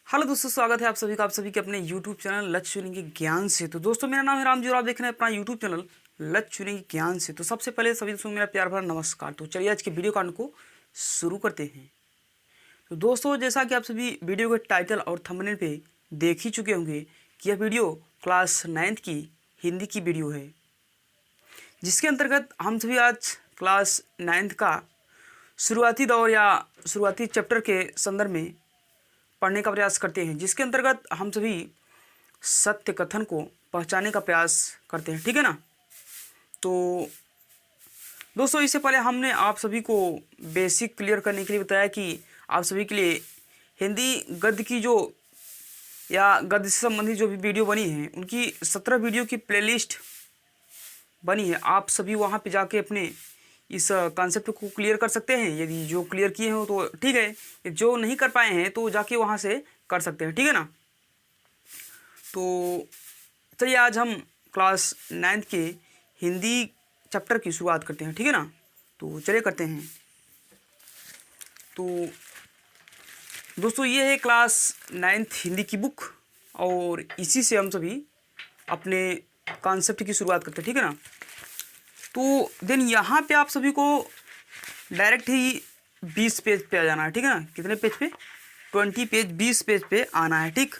Hello दोस्तों, स्वागत है आप सभी का आप सभी के अपने YouTube चैनल लक्ष्य चुनेंगे के ज्ञान से। तो दोस्तों, मेरा नाम है रामजी और आप देख रहे हैं अपना YouTube चैनल लक्ष्य चुनेंगे के ज्ञान से। तो सबसे पहले सभी दोस्तों मेरा प्यार भरा नमस्कार। तो चलिए आज के वीडियो कांड को शुरू करते हैं। तो दोस्तों, जैसा कि आप सभी वीडियो के टाइटल और थंबनेल पे देख ही चुके होंगे कि यह वीडियो क्लास 9th की हिंदी की वीडियो है, जिसके अंतर्गत हम सभी आज क्लास 9th का शुरुआती दौर या शुरुआती चैप्टर के संदर्भ में पढ़ने का प्रयास करते हैं, जिसके अंतर्गत हम सभी सत्य कथन को पहचानने का प्रयास करते हैं। ठीक है ना। तो दोस्तों, इससे पहले हमने आप सभी को बेसिक क्लियर करने के लिए बताया कि आप सभी के लिए हिंदी गद्य की जो या गद्य से संबंधित जो भी वीडियो बनी है, उनकी 17 वीडियो की प्लेलिस्ट बनी है। आप सभी वहाँ पे जाके अपने इस कॉन्सेप्ट को क्लियर कर सकते हैं। यदि जो क्लियर किए हो तो ठीक है, जो नहीं कर पाए हैं तो जाके वहाँ से कर सकते हैं। ठीक है ना। तो चलिए आज हम क्लास 9th के हिंदी चैप्टर की शुरुआत करते हैं। ठीक है ना। तो चलिए करते हैं। तो दोस्तों, ये है क्लास 9th हिंदी की बुक और इसी से हम सभी अपने कॉन्सेप्ट की शुरुआत करते हैं। ठीक है ना। तो देन यहाँ पे आप सभी को डायरेक्ट ही 20 पेज पे आ जाना है। ठीक है ना। कितने पेज पे? 20 पेज, 20 पेज पे आना है। ठीक।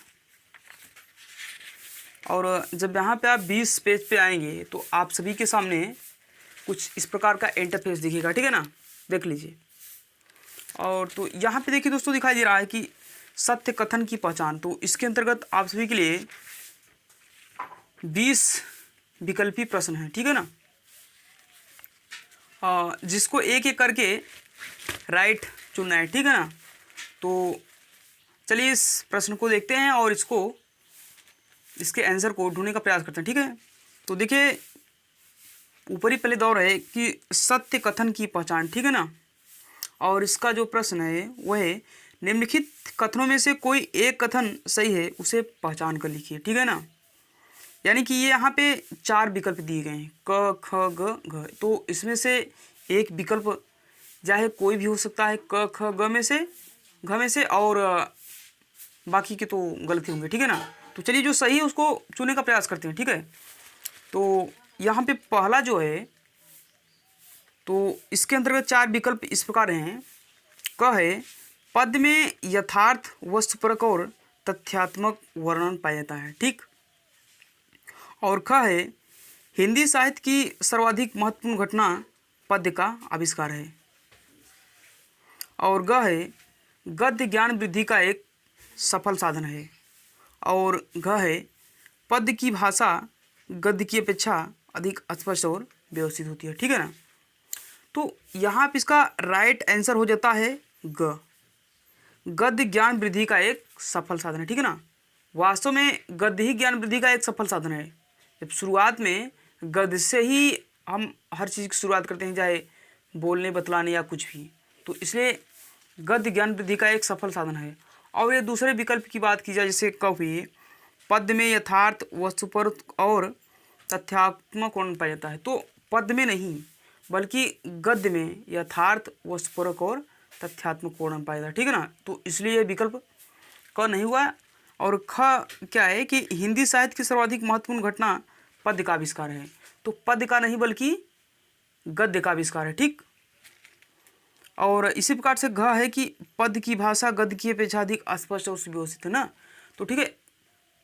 और जब यहाँ पे आप 20 पेज पे आएंगे तो आप सभी के सामने कुछ इस प्रकार का इंटरफेस दिखेगा। ठीक है ना। देख लीजिए। और तो यहाँ पे देखिए दोस्तों, दिखाई दे रहा है कि सत्य कथन की पहचान। तो इसके अंतर्गत आप सभी के लिए 20 विकल्पी प्रश्न हैं। ठीक है ना। जिसको एक एक करके राइट चुनना है। ठीक है ना। तो चलिए इस प्रश्न को देखते हैं और इसके आंसर को ढूंढने का प्रयास करते हैं। ठीक है। तो देखिए, ऊपरी पहले दौर है कि सत्य कथन की पहचान। ठीक है ना। और इसका जो प्रश्न है वह है, निम्नलिखित कथनों में से कोई एक कथन सही है, उसे पहचान कर लिखिए। ठीक है ना। यानी कि ये यहाँ पे 4 विकल्प दिए गए हैं, क ख ग घ। तो इसमें से एक विकल्प चाहे कोई भी हो सकता है, क ख ग में से, घ में से, और बाकी के तो गलती होंगे। ठीक है ना। तो चलिए जो सही है उसको चुनने का प्रयास करते हैं। ठीक है। तो यहाँ पे पहला जो है, तो इसके अंतर्गत 4 विकल्प इस प्रकार हैं। क है, पद में यथार्थ वस्तुपरक और तथ्यात्मक वर्णन पाया जाता है। ठीक। और ख है, हिंदी साहित्य की सर्वाधिक महत्वपूर्ण घटना पद्य का आविष्कार है। और ग है, गद्य ज्ञान वृद्धि का एक सफल साधन है। और घ है, पद्य की भाषा गद्य की अपेक्षा अधिक स्पष्ट और व्यवस्थित होती है। ठीक है ना। तो यहाँ पे इसका राइट आंसर हो जाता है ग, गद्य ज्ञान वृद्धि का एक सफल साधन है। ठीक है ना। वास्तव में गद्य ही ज्ञान वृद्धि का एक सफल साधन है। जब शुरुआत में गद्य से ही हम हर चीज़ की शुरुआत करते हैं, चाहे बोलने बतलाने या कुछ भी, तो इसलिए गद्य ज्ञान वृद्धि का एक सफल साधन है। और ये दूसरे विकल्प की बात की जाए, जैसे कवि पद्य में यथार्थ वस्तुपर और तथ्यात्मक वर्णन पाया जाता है, तो पद्य में नहीं बल्कि गद्य में यथार्थ वस्तुपरक और तथ्यात्मक वर्णन पाया जाता है। ठीक है ना। तो इसलिए ये विकल्प क नहीं हुआ। और ख क्या है कि हिंदी साहित्य की सर्वाधिक महत्वपूर्ण घटना पद्य का आविष्कार है, तो पद्य का नहीं बल्कि गद्य का आविष्कार है। ठीक। और इसी प्रकार से घ है कि पद्य की भाषा गद्य की अपेक्षा अधिक स्पष्ट और सुव्यवस्थित है ना। तो ठीक है,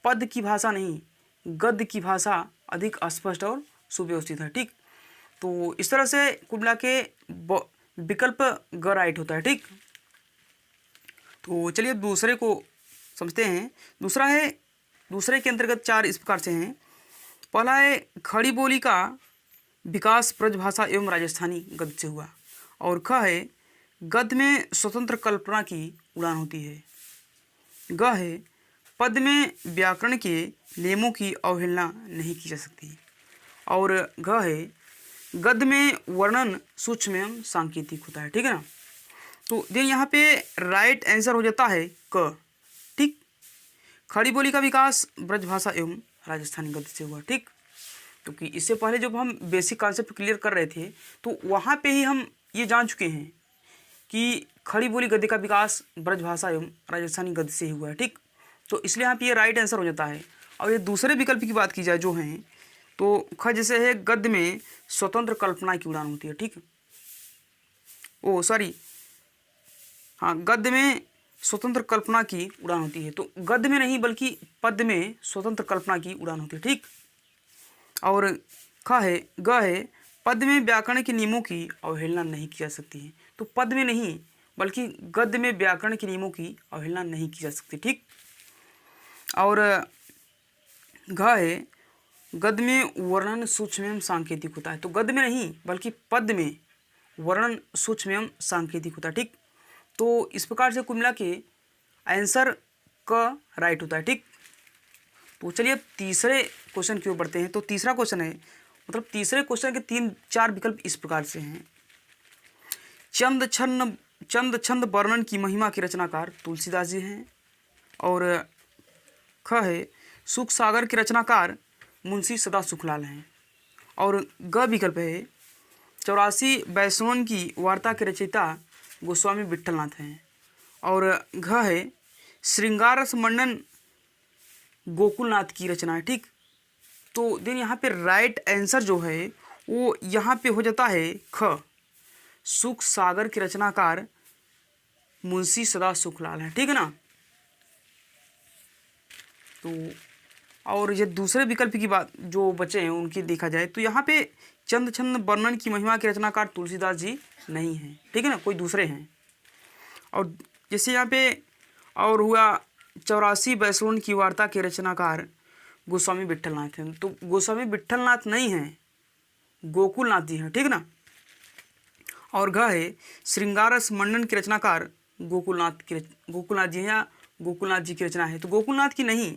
पद्य की भाषा नहीं, गद्य की भाषा अधिक स्पष्ट और सुव्यवस्थित है। ठीक। तो इस तरह से कुल मिला के विकल्प ग राइट होता है। ठीक। तो चलिए अब दूसरे को समझते हैं। दूसरा है, दूसरे के अंतर्गत 4 इस प्रकार से हैं। पहला है, खड़ी बोली का विकास ब्रजभाषा एवं राजस्थानी गद्य से हुआ। और ख है, गद्य में स्वतंत्र कल्पना की उड़ान होती है। ग है, पद्य में व्याकरण के नियमों की अवहेलना नहीं की जा सकती। और घ है, गद्य में वर्णन सूक्ष्म एवं सांकेतिक होता है। ठीक है ना। तो देन यहाँ पे राइट आंसर हो जाता है क। ठीक। खड़ी बोली का विकास ब्रजभाषा एवं राजस्थानी गद्य से हुआ। ठीक। क्योंकि इससे पहले जब हम बेसिक कॉन्सेप्ट क्लियर कर रहे थे तो वहाँ पे ही हम ये जान चुके हैं कि खड़ी बोली गद्य का विकास ब्रजभाषा एवं राजस्थानी गद्य से ही हुआ है। ठीक। तो इसलिए यहाँ पे ये राइट आंसर हो जाता है। और ये दूसरे विकल्प की बात की जाए जो हैं, तो ख जैसे है गद्य में स्वतंत्र कल्पना की उड़ान होती है, ठीक है। ओ सॉरी, हाँ, गद्य में स्वतंत्र कल्पना की उड़ान होती है। तो गद्य में नहीं बल्कि पद्य में स्वतंत्र कल्पना की उड़ान होती है, ठीक। और ख है ग है पद्य में व्याकरण के नियमों की अवहेलना नहीं की जा सकती है। तो पद्य में नहीं बल्कि गद्य में व्याकरण के नियमों की अवहेलना नहीं की जा सकती, ठीक। और घ है गद्य में वर्णन सूक्ष्म एवं सांकेतिक होता है। तो गद्य में नहीं बल्कि पद्य में वर्णन सूक्ष्म एवं सांकेतिक होता है, ठीक। तो इस प्रकार से कुल मिला के आंसर क राइट होता है, ठीक। तो चलिए अब तीसरे क्वेश्चन की ओर बढ़ते हैं। तो तीसरा क्वेश्चन है, मतलब तीसरे क्वेश्चन के 3-4 विकल्प इस प्रकार से हैं। चंद छंद वर्णन की महिमा के रचनाकार तुलसीदास जी हैं। और ख है सुख सागर के रचनाकार मुंशी सदा सुखलाल हैं। और ग विकल्प है 84 वैष्णवन की वार्ता के रचयिता गोस्वामी विट्ठलनाथ हैं। और घ है श्रृंगार रस मंडन गोकुलनाथ की रचना है, ठीक। तो देन यहाँ पे राइट आंसर जो है वो यहाँ पे हो जाता है ख, सुख सागर के रचनाकार मुंशी सदा सुखलाल हैं, ठीक है ना। तो और ये दूसरे विकल्प की बात जो बचे हैं उनकी देखा जाए तो यहाँ पे चंद छंद वर्णन की महिमा के रचनाकार तुलसीदास जी नहीं हैं, ठीक है ना, कोई दूसरे हैं। और जैसे यहाँ पे और हुआ 84 वैष्णवन की वार्ता के रचनाकार गोस्वामी विट्ठलनाथ हैं। तो गोस्वामी विट्ठलनाथ नहीं हैं, गोकुलनाथ जी हैं, ठीक ना। और घ है श्रृंगारस मंडन के रचनाकार गोकुलनाथ जी हैं या गोकुलनाथ जी की रचना है। तो गोकुलनाथ की नहीं,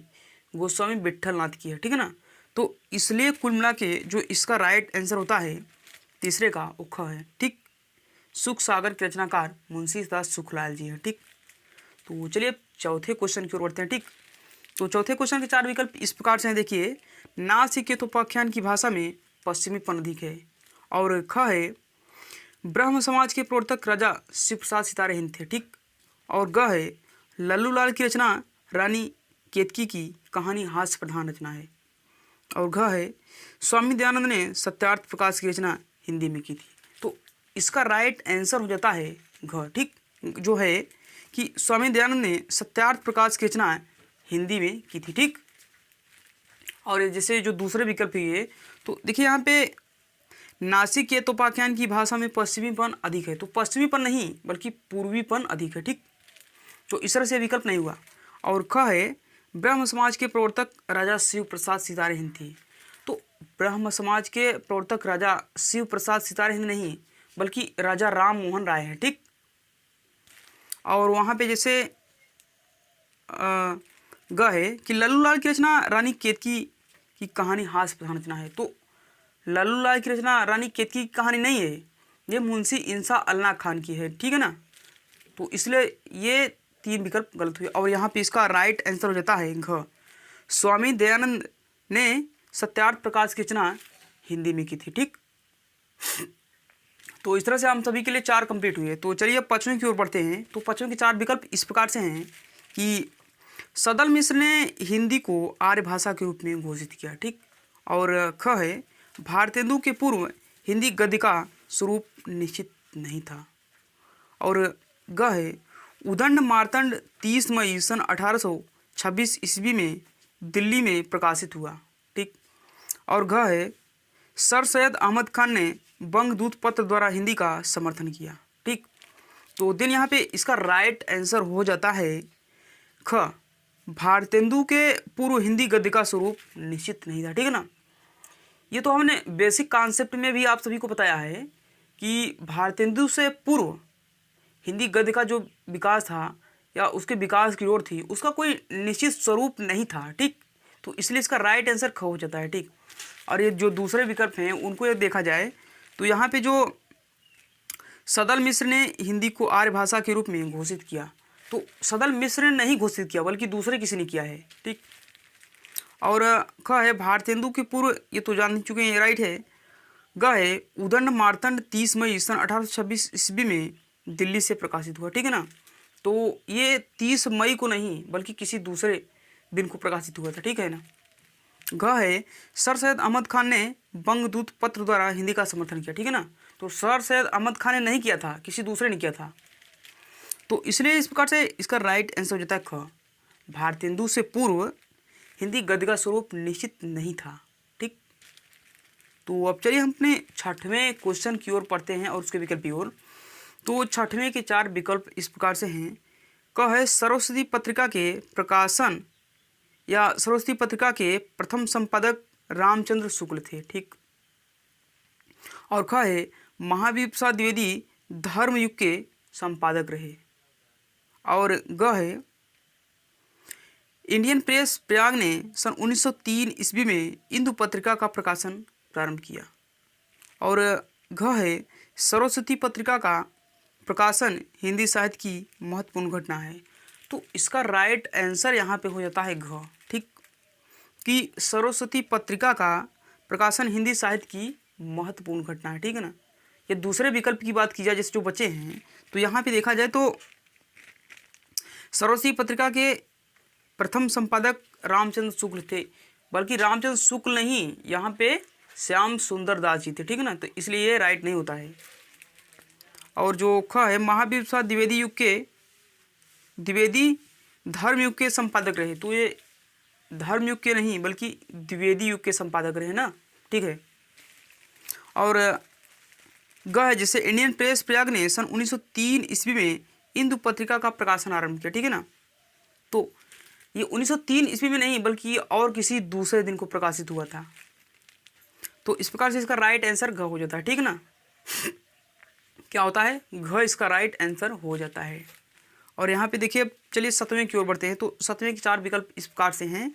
गोस्वामी विट्ठलनाथ की है, ठीक है ना। तो इसलिए कुल मिला के जो इसका राइट आंसर होता है तीसरे का वो ख है, ठीक। सुख सागर के रचनाकार मुंशी दास सुखलाल जी हैं, ठीक। तो चलिए चौथे क्वेश्चन की ओर बढ़ते हैं, ठीक। तो चौथे क्वेश्चन के 4 विकल्प इस प्रकार से हैं, देखिए। ना सीखे तो उपाख्यान की भाषा में पश्चिमीपन अधिक है। और ख है ब्रह्म समाज के प्रवर्तक राजा शिव प्रसाद सितारे हिंद थे, ठीक। और ग है लल्लू लाल की रचना रानी केतकी की कहानी हास्य प्रधान रचना है। और घ है स्वामी दयानंद ने सत्यार्थ प्रकाश की रचना हिंदी में की थी। तो इसका राइट आंसर हो जाता है घ, ठीक, जो है कि स्वामी दयानंद ने सत्यार्थ प्रकाश की रचना हिंदी में की थी, ठीक। और जैसे जो दूसरे विकल्प है तो देखिए यहाँ पे नासिक के तोपाख्यान की भाषा में पश्चिमीपन अधिक है। तो पश्चिमीपन नहीं बल्कि पूर्वीपन अधिक है, ठीक। तो इस तरह से विकल्प नहीं हुआ। और ख है ब्रह्म समाज के प्रवर्तक राजा शिव प्रसाद सितारे हिंद थे। तो ब्रह्म समाज के प्रवर्तक राजा शिव प्रसाद सितारे हिंद नहीं बल्कि राजा राम मोहन राय है, ठीक। और वहाँ पे जैसे ग है कि लल्लू लाल की रचना रानी केतकी की कहानी हास्य प्रधान रचना है। तो लल्लू लाल की रचना रानी केतकी की कहानी नहीं है, ये मुंशी इंसा अल्लाह खान की है, ठीक है ना। तो इसलिए ये 3 विकल्प गलत हुए। और यहाँ पे इसका राइट आंसर हो जाता है घ, स्वामी दयानंद ने सत्यार्थ प्रकाश की रचना हिंदी में की थी, ठीक। तो इस तरह से हम सभी के लिए 4 कंप्लीट हुए। तो चलिए अब पाँचवें की ओर बढ़ते हैं। तो पाँचवें के 4 विकल्प इस प्रकार से हैं कि सदल मिश्र ने हिंदी को आर्य भाषा के रूप में घोषित किया, ठीक। और ख है भारतेंदु के पूर्व हिंदी गद्य का स्वरूप निश्चित नहीं था। और ग है उदंड मार्तंड 30 मई सन 1826 ईस्वी में दिल्ली में प्रकाशित हुआ, ठीक। और घ है सर सैयद अहमद खान ने बंगदूत पत्र द्वारा हिंदी का समर्थन किया, ठीक। तो दिन यहाँ पे इसका राइट आंसर हो जाता है ख, भारतेंदु के पूर्व हिंदी गद्य का स्वरूप निश्चित नहीं था, ठीक है ना। ये तो हमने बेसिक कॉन्सेप्ट में भी आप सभी को बताया है कि भारतेंदु से पूर्व हिंदी गद्य का जो विकास था या उसके विकास की ओर थी उसका कोई निश्चित स्वरूप नहीं था, ठीक। तो इसलिए इसका राइट आंसर ख हो जाता है, ठीक। और ये जो दूसरे विकल्प हैं उनको यदि देखा जाए तो यहाँ पे जो सदल मिश्र ने हिंदी को आर्य भाषा के रूप में घोषित किया, तो सदल मिश्र ने नहीं घोषित किया बल्कि दूसरे किसी ने किया है, ठीक। और ख है भारतेंदु के पूर्व, ये तो जान चुके हैं, राइट है। ग है उदंड मार्तंड 30 मई सन 1826 ईस्वी में दिल्ली से प्रकाशित हुआ, ठीक है ना। तो ये 30 मई को नहीं बल्कि किसी दूसरे दिन को प्रकाशित हुआ था, ठीक है ना। घ है सर सैयद अहमद खान ने बंगदूत पत्र द्वारा हिंदी का समर्थन किया, ठीक है ना। तो सर सैयद अहमद खान ने नहीं किया था, किसी दूसरे ने किया था। तो इसलिए इस प्रकार से इसका राइट आंसर हो जाता है ख। भारतेंदु से पूर्व हिंदी गद्य का स्वरूप निश्चित नहीं था, ठीक। तो अब चलिए हम अपने 6वें क्वेश्चन की ओर पढ़ते हैं और उसके विकल्प की ओर। तो 6वें के 4 विकल्प इस प्रकार से हैं। क है सरस्वती पत्रिका के प्रकाशन या सरस्वती पत्रिका के प्रथम संपादक रामचंद्र शुक्ल थे, ठीक। और ख है महावीर प्रसाद द्विवेदी धर्मयुग के संपादक रहे। और ग है इंडियन प्रेस प्रयाग ने सन 1903 ईस्वी में इंदु पत्रिका का प्रकाशन प्रारंभ किया। और घ है सरस्वती पत्रिका का प्रकाशन हिंदी साहित्य की महत्वपूर्ण घटना है। तो इसका राइट आंसर यहाँ पे हो जाता है घ, ठीक, कि सरस्वती पत्रिका का प्रकाशन हिंदी साहित्य की महत्वपूर्ण घटना है, ठीक है ना। ये दूसरे विकल्प की बात की जाए जैसे जो बचे हैं, तो यहाँ पे देखा जाए तो सरस्वती पत्रिका के प्रथम संपादक रामचंद्र शुक्ल थे, बल्कि रामचंद्र शुक्ल नहीं, यहाँ पे श्याम सुंदर दास जी थे, ठीक है ना। तो इसलिए ये राइट नहीं होता है। और जो ख है महावीर प्रसाद द्विवेदी धर्म युग के संपादक रहे। तो ये धर्म युग के नहीं बल्कि द्विवेदी युग के संपादक रहे ना, ठीक है। और ग है जैसे इंडियन प्रेस प्रयाग ने सन 1903 ईस्वी में इंदु पत्रिका का प्रकाशन आरंभ किया, ठीक है ना। तो ये 1903 ईस्वी में नहीं बल्कि और किसी दूसरे दिन को प्रकाशित हुआ था। तो इस प्रकार से इसका राइट आंसर घ हो जाता है, ठीक ना। क्या होता है, घ इसका राइट आंसर हो जाता है। और यहाँ पे देखिए, चलिए 7वें की ओर बढ़ते हैं। तो 7वें के 4 विकल्प इस प्रकार से हैं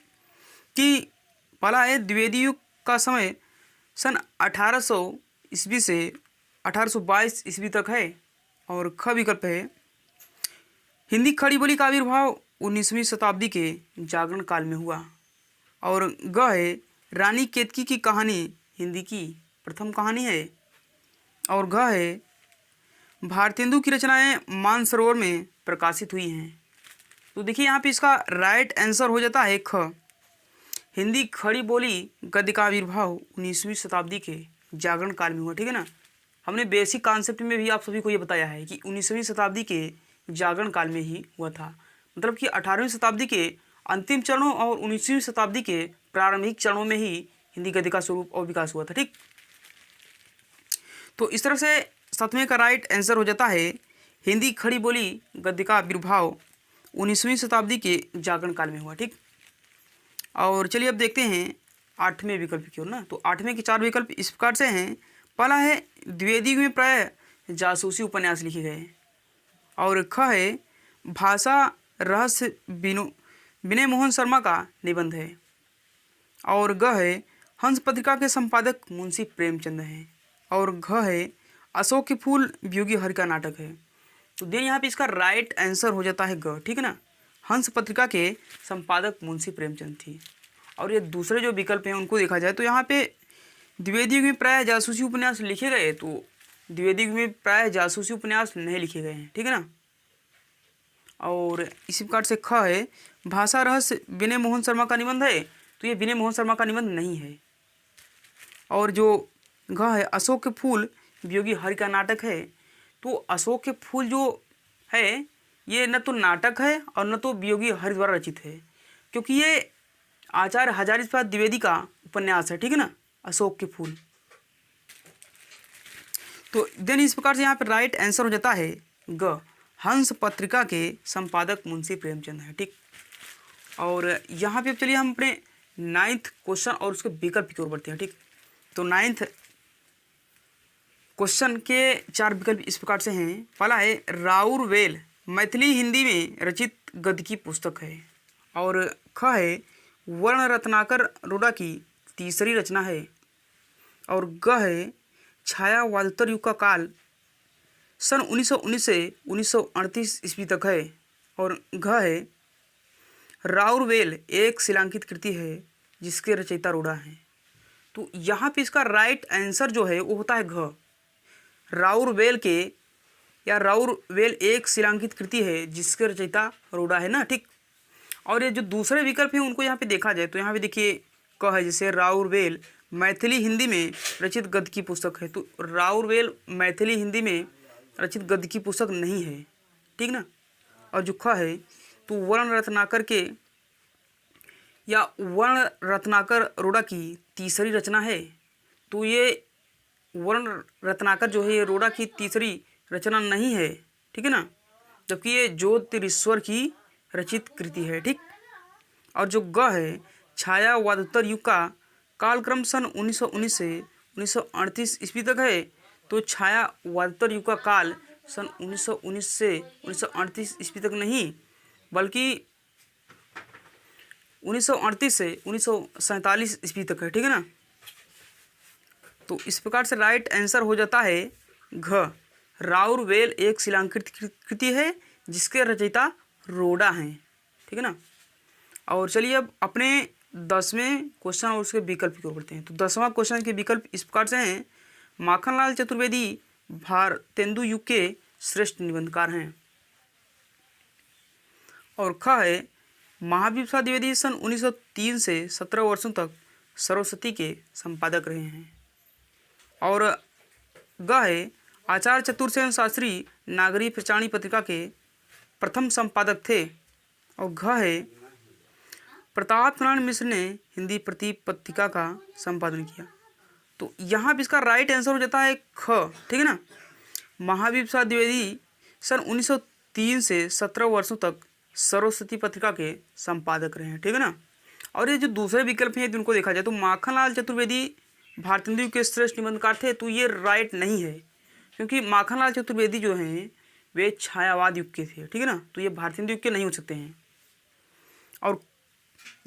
कि पहला है द्विवेदी युग का समय सन 1800 ईस्वी से 1822 ईस्वी तक है। और ख विकल्प है हिंदी खड़ी बोली का आविर्भाव 19वीं शताब्दी के जागरण काल में हुआ। और ग है रानी केतकी की कहानी हिंदी की प्रथम कहानी है। और घ है भारतेंदु की रचनाएं मानसरोवर में प्रकाशित हुई हैं। तो देखिए यहाँ पे इसका राइट आंसर हो जाता है ख, हिंदी खड़ी बोली गद्य का आविर्भाव 19वीं शताब्दी के जागरण काल में हुआ, ठीक है ना। हमने बेसिक कॉन्सेप्ट में भी आप सभी को ये बताया है कि 19वीं शताब्दी के जागरण काल में ही हुआ था, मतलब कि 18वीं शताब्दी के अंतिम चरणों और 19वीं शताब्दी के प्रारंभिक चरणों में ही हिंदी गद्य का स्वरूप और विकास हुआ था, ठीक। तो इस तरह से 7वें का राइट आंसर हो जाता है हिंदी खड़ी बोली गद्य का आविर्भाव 19वीं शताब्दी के जागरण काल में हुआ, ठीक। और चलिए अब देखते हैं 8वें विकल्प की ओर ना। तो 8वें के 4 विकल्प इस प्रकार से हैं। पहला है द्विवेदी युग में प्राय जासूसी उपन्यास लिखे गए। और ख है भाषा रहस्य विनय मोहन शर्मा का निबंध है। और ग है हंस पत्रिका के संपादक मुंशी प्रेमचंद हैं। और घ है अशोक के फूल वियोगी हरि का नाटक है। तो देन यहाँ पे इसका राइट आंसर हो जाता है ग, ठीक है ना। हंस पत्रिका के संपादक मुंशी प्रेमचंद थी। और ये दूसरे जो विकल्प हैं उनको देखा जाए तो यहाँ पे द्विवेदी युग में प्राय जासूसी उपन्यास लिखे गए, तो द्विवेदी युग में प्राय जासूसी उपन्यास नहीं लिखे गए हैं, ठीक है ना। और इसी प्रकार से ख है भाषा रहस्य विनय मोहन शर्मा का निबंध है। तो ये विनय मोहन शर्मा का निबंध नहीं है। और जो घ है अशोक के फूल वियोगी हरि का नाटक है। तो अशोक के फूल जो है ये न तो नाटक है और न तो वियोगी हरि द्वारा रचित है, क्योंकि ये आचार्य हजारी प्रसाद द्विवेदी का उपन्यास है, ठीक है ना, अशोक के फूल। तो देन इस प्रकार से यहाँ पे राइट आंसर हो जाता है ग, हंस पत्रिका के संपादक मुंशी प्रेमचंद है, ठीक। और यहाँ पे चलिए हम अपने 9th क्वेश्चन और उसके विकल्प की ओर बढ़ते हैं, ठीक। तो 9th क्वेश्चन के 4 विकल्प इस प्रकार से हैं। पहला है राउरवेल मैथिली हिंदी में रचित गद्य की पुस्तक है। और ख है वर्ण रत्नाकर रोड़ा की तीसरी रचना है। और ग है छायावादोत्तर युग का काल सन 1919 से 1938 ईस्वी तक है। और घ है राउरवेल एक शिलांकित कृति है जिसके रचयिता रोड़ा हैं। तो यहाँ पे इसका राइट आंसर जो है वो होता है घ, राउरवेल के या राउरवेल एक शिलांकित कृति है जिसके रचयिता रोड़ा है ना, ठीक। और ये जो दूसरे विकल्प हैं उनको यहाँ पे देखा जाए तो यहाँ पे देखिए क है, जैसे राउरवेल मैथिली हिंदी में रचित गद्य की पुस्तक है, तो राउरवेल मैथिली हिंदी में रचित गद्य की पुस्तक नहीं है, ठीक ना। और जो ख है तो वर्ण रत्नाकर के या वर्ण रत्नाकर रोड़ा की तीसरी रचना है, तो ये वर्ण रत्नाकर जो है ये रोड़ा की तीसरी रचना नहीं है, ठीक है ना, जबकि ये ज्योतिरीश्वर की रचित कृति है, ठीक। और जो ग है छायावादोत्तर युग का कालक्रम सन 1919 से 1938 ईस्वी तक है, तो छायावादोत्तर युग का काल सन 1919 से 1938 ईस्वी तक नहीं बल्कि 1938 से 1947 ईस्वी तक है, ठीक है ना। तो इस प्रकार से राइट आंसर हो जाता है घ। राउरवेल एक शिलांकित कृति है जिसके रचयिता रोड़ा हैं, ठीक है ना। और चलिए अब अपने 10वें क्वेश्चन और उसके विकल्प की ओर बढ़ते हैं। तो 10वां क्वेश्चन के विकल्प इस प्रकार से हैं। माखनलाल चतुर्वेदी भारतेंदु युग के श्रेष्ठ निबंधकार हैं। और ख है महावीर प्रसाद द्विवेदी सन 1903 से 17 वर्षों तक सरस्वती के संपादक रहे हैं। और ग है आचार्य चतुर्सेन शास्त्री नागरी प्रचारणी पत्रिका के प्रथम संपादक थे। और घ है प्रताप नारायण मिश्र ने हिंदी प्रति पत्रिका का संपादन किया। तो यहाँ पे इसका राइट आंसर हो जाता है ख, ठीक है ना। महावीर प्रसाद द्विवेदी सन 1903 से 17 वर्षों तक सरस्वती पत्रिका के संपादक रहे हैं, ठीक है ना। और ये जो दूसरे विकल्प हैं जिनको देखा जाए तो माखनलाल चतुर्वेदी भारतेंदु के श्रेष्ठ निबंधकार थे, तो ये राइट नहीं है क्योंकि माखनलाल चतुर्वेदी जो हैं वे छायावाद युग के थे, ठीक है ना, तो ये भारतेंदु युग के नहीं हो सकते हैं। और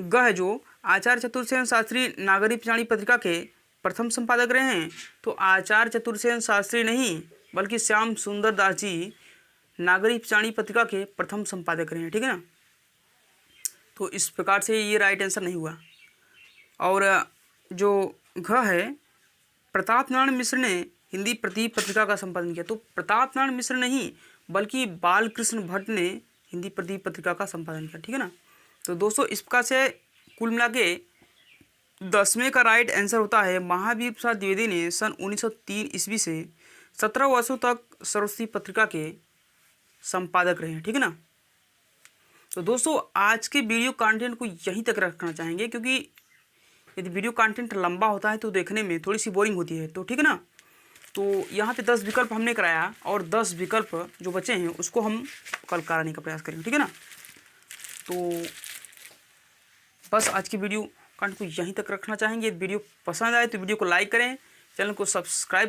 ग है जो आचार्य चतुर्सेन शास्त्री नागरी प्रचारणी पत्रिका के प्रथम संपादक रहे हैं, तो आचार्य चतुर्सेन शास्त्री नहीं बल्कि श्याम सुंदर दास जी नागरी प्रचारणी पत्रिका के प्रथम संपादक रहे हैं, ठीक है ना। तो इस प्रकार से ये राइट आंसर नहीं हुआ। और जो घ है प्रताप नारायण मिश्र ने हिंदी प्रति पत्रिका का संपादन किया, तो प्रताप नारायण मिश्र नहीं बल्कि बालकृष्ण भट्ट ने हिंदी प्रति पत्रिका का संपादन किया, ठीक है ना। तो दोस्तों इस प्रकार से कुल मिला के 10वें का राइट आंसर होता है महावीर प्रसाद द्विवेदी ने सन 1903 ईस्वी से 17 वर्षों तक सरस्वती पत्रिका के संपादक रहे हैं, ठीक है ना। तो दोस्तों आज के वीडियो कंटेंट को यहीं तक रखना चाहेंगे क्योंकि यदि वीडियो कंटेंट लंबा होता है तो देखने में थोड़ी सी बोरिंग होती है, तो ठीक है ना। तो यहाँ पे 10 विकल्प हमने कराया और 10 विकल्प जो बचे हैं उसको हम कल कराने का प्रयास करेंगे, ठीक है ना। तो बस आज की वीडियो कंटेंट को यहीं तक रखना चाहेंगे। वीडियो पसंद आए तो वीडियो को लाइक करें, चैनल को सब्सक्राइब